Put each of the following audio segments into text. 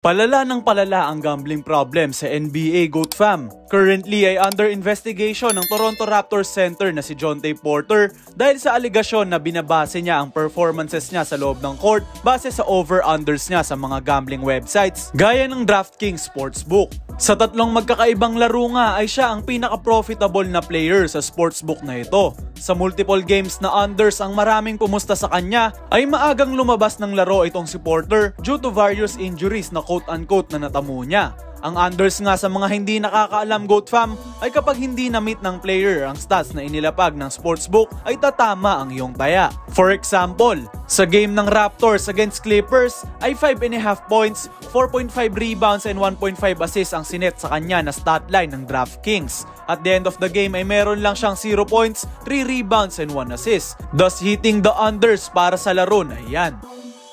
Palala ng palala ang gambling problem sa NBA, GOAT fam. Currently ay under investigation ng Toronto Raptors center na si Jontay Porter dahil sa aligasyon na binabase niya ang performances niya sa loob ng court base sa over-unders niya sa mga gambling websites gaya ng DraftKings Sportsbook. Sa tatlong magkakaibang laro nga ay siya ang pinaka-profitable na player sa sportsbook na ito. Sa multiple games na unders ang maraming pumusta sa kanya ay maagang lumabas ng laro itong si Porter due to various injuries na quote-unquote na natamo niya. Ang unders nga sa mga hindi nakakaalam, GOAT fam, ay kapag hindi na-meet ng player ang stats na inilapag ng sportsbook ay tatama ang iyong taya. For example, sa game ng Raptors against Clippers ay 5.5 points, 4.5 rebounds and 1.5 assists ang sinet sa kanya na stat line ng DraftKings. At the end of the game ay meron lang siyang 0 points, 3 rebounds and 1 assist, thus hitting the unders para sa laro na iyan.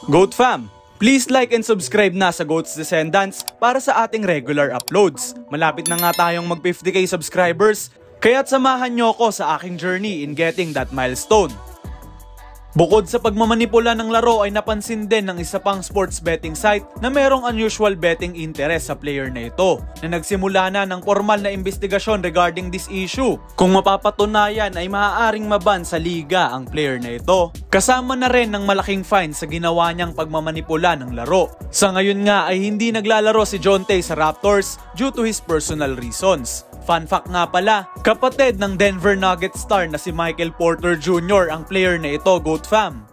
GOAT fam, please like and subscribe na sa GOAT's Descendants para sa ating regular uploads. Malapit na nga tayong mag 50k subscribers, kaya't samahan nyo ako sa aking journey in getting that milestone. Bukod sa pagmamanipula ng laro ay napansin din ng isa pang sports betting site na merong unusual betting interest sa player na ito na nagsimula na ng formal na investigasyon regarding this issue. Kung mapapatunayan ay maaaring maban sa liga ang player na ito. Kasama na rin ng malaking fine sa ginawa niyang pagmamanipula ng laro. Sa ngayon nga ay hindi naglalaro si Jontay sa Raptors due to his personal reasons. Fun fact nga pala, kapatid ng Denver Nuggets star na si Michael Porter Jr. ang player na ito, GOAT fam.